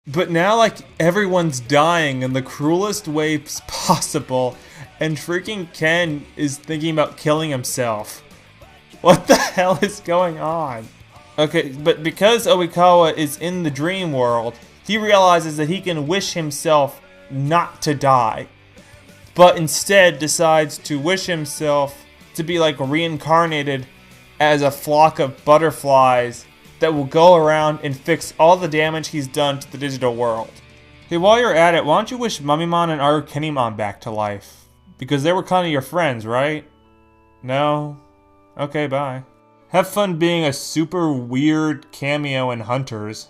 But now, like, everyone's dying in the cruelest ways possible, and freaking Ken is thinking about killing himself. What the hell is going on? Okay, but because Oikawa is in the dream world, he realizes that he can wish himself not to die, but instead decides to wish himself to be like reincarnated as a flock of butterflies that will go around and fix all the damage he's done to the digital world. Hey, while you're at it, why don't you wish Mummymon and Arukenimon back to life? Because they were kind of your friends, right? No? Okay, bye. Have fun being a super weird cameo in Hunters.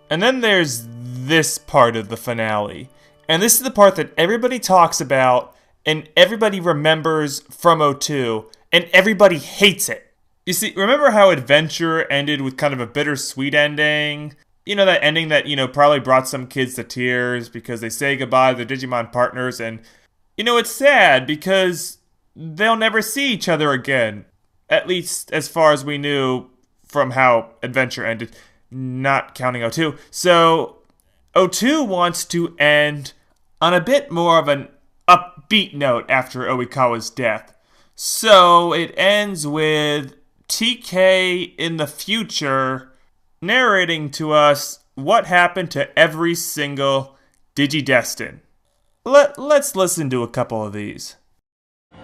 And then there's this part of the finale. And this is the part that everybody talks about, and everybody remembers from O2, and everybody hates it. You see, remember how Adventure ended with kind of a bittersweet ending? You know, that ending that, probably brought some kids to tears because they say goodbye to their Digimon partners, and, it's sad because they'll never see each other again. At least as far as we knew from how Adventure ended, not counting O2. So, O2 wants to end on a bit more of an upbeat note after Oikawa's death. So, it ends with TK in the future narrating to us what happened to every single Digidestin. Let's listen to a couple of these.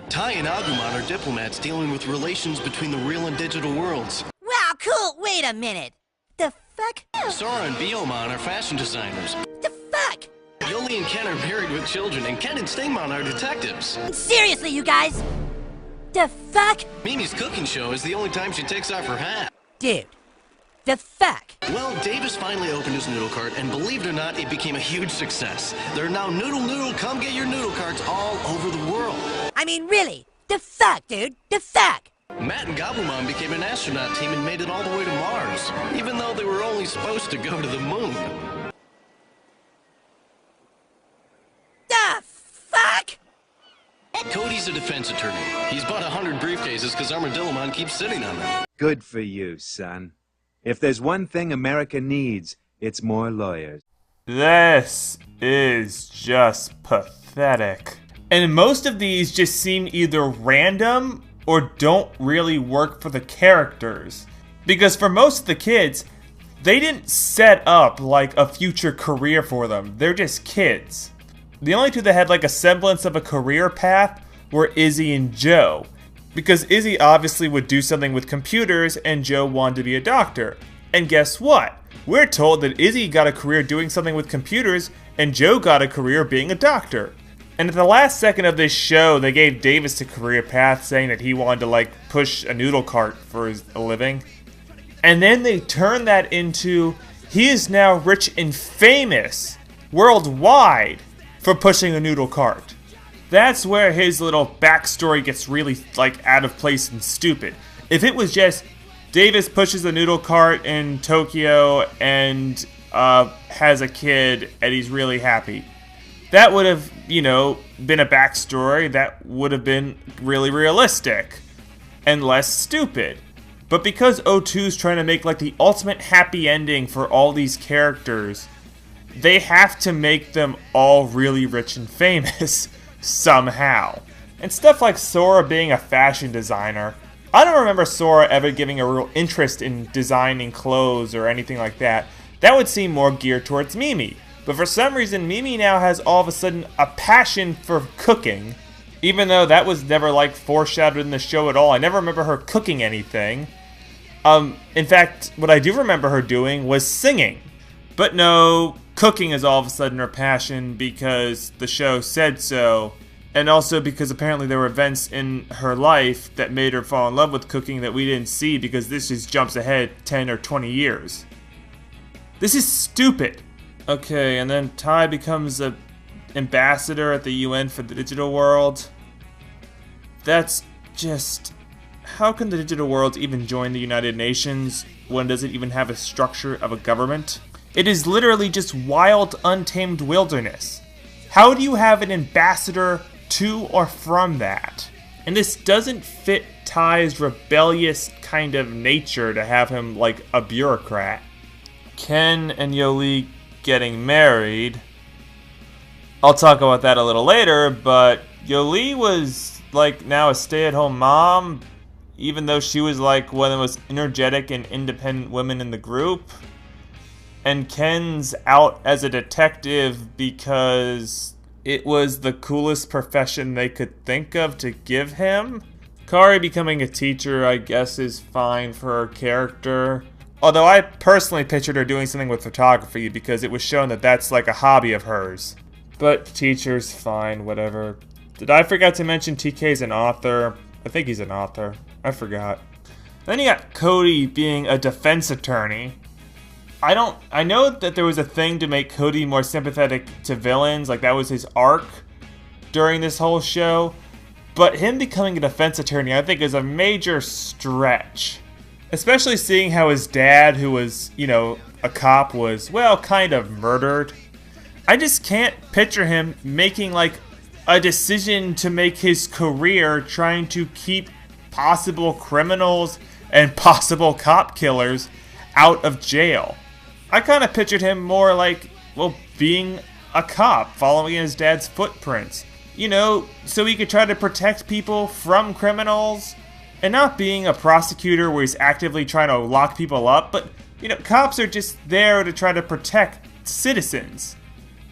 Tai and Agumon are diplomats dealing with relations between the real and digital worlds. Wow, cool! Wait a minute! The fuck? Sora and Biomon are fashion designers. The fuck? Yoli and Ken are married with children, and Ken and Stingmon are detectives. Seriously, you guys? The fuck? Mimi's cooking show is the only time she takes off her hat. Dude, the fuck? Well, Davis finally opened his noodle cart, and believe it or not, it became a huge success. There are now noodle, come get your noodle carts all over the world. I mean, really? The fuck, dude? The fuck? Matt and Gabumon became an astronaut team and made it all the way to Mars, even though they were only supposed to go to the moon. The fuck? Cody's a defense attorney. He's bought 100 briefcases because Armadillomon keeps sitting on them. Good for you, son. If there's one thing America needs, it's more lawyers. This is just pathetic. And most of these just seem either random or don't really work for the characters. Because for most of the kids, they didn't set up like a future career for them. They're just kids. The only two that had like a semblance of a career path were Izzy and Joe. Because Izzy obviously would do something with computers and Joe wanted to be a doctor. And guess what? We're told that Izzy got a career doing something with computers and Joe got a career being a doctor. And at the last second of this show, they gave Davis a career path saying that he wanted to like push a noodle cart for a living. And then they turned that into he is now rich and famous worldwide for pushing a noodle cart. That's where his little backstory gets really like out of place and stupid. If it was just Davis pushes a noodle cart in Tokyo and has a kid and he's really happy, that would have, been a backstory that would have been really realistic and less stupid. But because O2's trying to make like the ultimate happy ending for all these characters, they have to make them all really rich and famous somehow. And stuff like Sora being a fashion designer, I don't remember Sora ever giving a real interest in designing clothes or anything like that. That would seem more geared towards Mimi. But for some reason, Mimi now has all of a sudden a passion for cooking, even though that was never like foreshadowed in the show at all. I never remember her cooking anything. In fact, what I do remember her doing was singing. But no, cooking is all of a sudden her passion because the show said so, and also because apparently there were events in her life that made her fall in love with cooking that we didn't see because this just jumps ahead 10 or 20 years. This is stupid. Okay, and then Tai becomes an ambassador at the UN for the digital world. That's just... How can the digital world even join the United Nations when it doesn't even have a structure of a government? It is literally just wild, untamed wilderness. How do you have an ambassador to or from that? And this doesn't fit Tai's rebellious kind of nature to have him like a bureaucrat. Ken and Yoli getting married. I'll talk about that a little later, but Yoli was like now a stay-at-home mom, even though she was like one of the most energetic and independent women in the group. And Ken's out as a detective because it was the coolest profession they could think of to give him. Kari becoming a teacher, I guess, is fine for her character. Although I personally pictured her doing something with photography because it was shown that that's like a hobby of hers. But teacher's fine, whatever. Did I forget to mention TK's an author? I think he's an author. I forgot. Then you got Cody being a defense attorney. I know that there was a thing to make Cody more sympathetic to villains, like that was his arc during this whole show. But him becoming a defense attorney, I think, is a major stretch. Especially seeing how his dad, who was, you know, a cop, was, well, kind of murdered. I just can't picture him making, like, a decision to make his career trying to keep possible criminals and possible cop killers out of jail. I kind of pictured him more like, well, being a cop, following his dad's footprints. You know, so he could try to protect people from criminals, and not being a prosecutor where he's actively trying to lock people up, but, you know, cops are just there to try to protect citizens.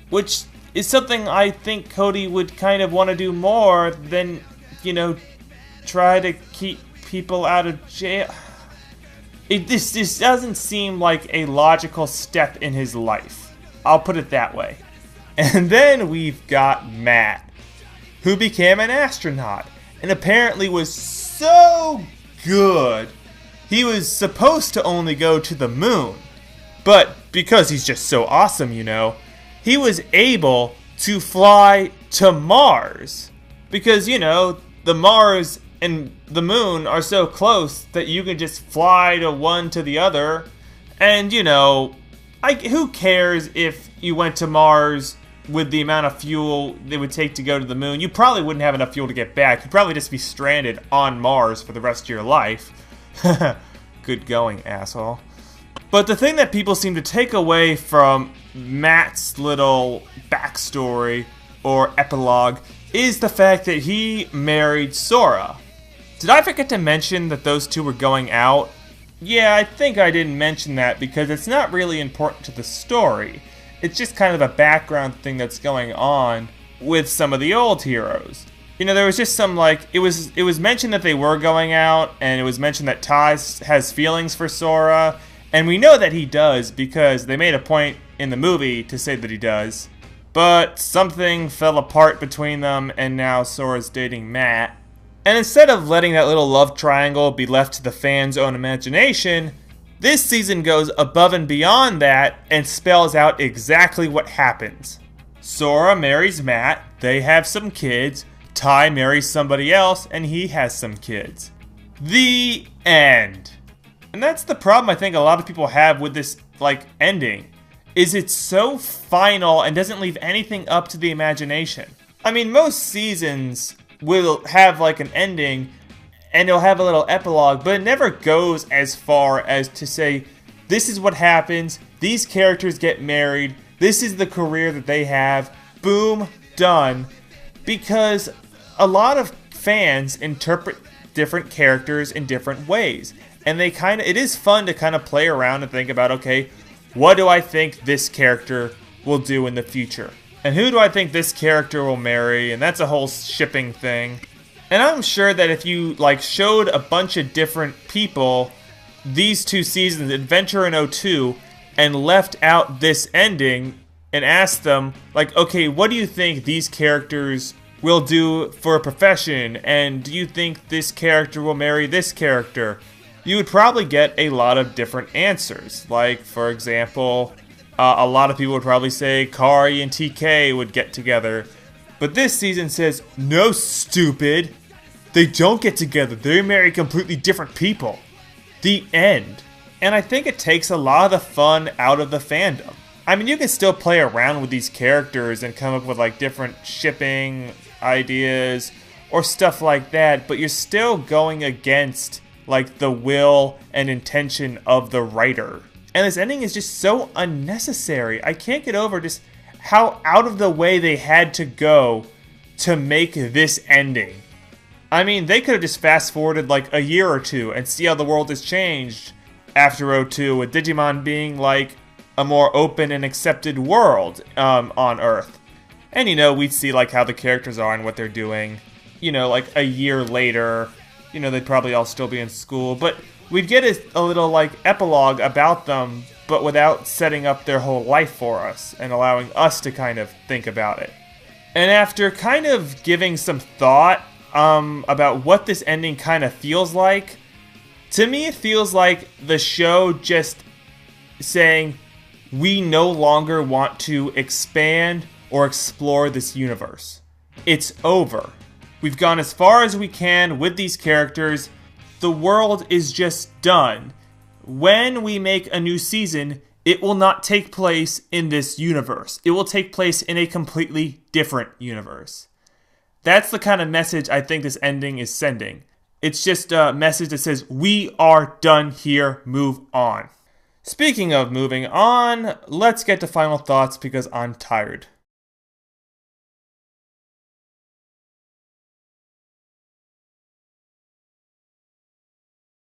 Which is something I think Cody would kind of want to do more than, you know, try to keep people out of jail. This doesn't seem like a logical step in his life. I'll put it that way. And then we've got Matt, who became an astronaut and apparently was so good. He was supposed to only go to the moon, but because he's just so awesome, you know, he was able to fly to Mars. Because, you know, the Mars and the moon are so close that you can just fly to one to the other. And, you know, who cares if you went to Mars with the amount of fuel it would take to go to the moon? You probably wouldn't have enough fuel to get back. You'd probably just be stranded on Mars for the rest of your life. Good going, asshole. But the thing that people seem to take away from Matt's little backstory or epilogue is the fact that he married Sora. Did I forget to mention that those two were going out? Yeah, I think I didn't mention that because it's not really important to the story. It's just kind of a background thing that's going on with some of the old heroes. You know, there was just some, like, it was mentioned that they were going out, and it was mentioned that Ty has feelings for Sora, and we know that he does because they made a point in the movie to say that he does. But something fell apart between them, and now Sora's dating Matt. And instead of letting that little love triangle be left to the fans' own imagination, this season goes above and beyond that and spells out exactly what happens. Sora marries Matt, they have some kids, Ty marries somebody else, and he has some kids. The end. And that's the problem I think a lot of people have with this, like, ending, is it's so final and doesn't leave anything up to the imagination. I mean, most seasons will have, like, an ending and it'll have a little epilogue, but it never goes as far as to say, this is what happens, these characters get married, this is the career that they have, boom, done. Because a lot of fans interpret different characters in different ways. And it is fun to kind of play around and think about, okay, what do I think this character will do in the future? And who do I think this character will marry? And that's a whole shipping thing. And I'm sure that if you, like, showed a bunch of different people these two seasons, Adventure in 02, and left out this ending and asked them, like, okay, what do you think these characters will do for a profession? And do you think this character will marry this character? You would probably get a lot of different answers. Like, for example, a lot of people would probably say Kari and TK would get together. But this season says, no, stupid. They don't get together. They marry completely different people. The end. And I think it takes a lot of the fun out of the fandom. I mean, you can still play around with these characters and come up with, like, different shipping ideas or stuff like that, but you're still going against, like, the will and intention of the writer. And this ending is just so unnecessary. I can't get over just how out of the way they had to go to make this ending. I mean, they could have just fast forwarded like a year or two and see how the world has changed after '02, with Digimon being like a more open and accepted world on Earth. And, we'd see like how the characters are and what they're doing. Like a year later, they'd probably all still be in school. But we'd get a little like epilogue about them, but without setting up their whole life for us and allowing us to kind of think about it. And after kind of giving some thought about what this ending kind of feels like, to me it feels like the show just saying, we no longer want to expand or explore this universe. It's over. We've gone as far as we can with these characters. The world is just done. When we make a new season, it will not take place in this universe. It will take place in a completely different universe. That's the kind of message I think this ending is sending. It's just a message that says, we are done here, move on. Speaking of moving on, let's get to final thoughts because I'm tired.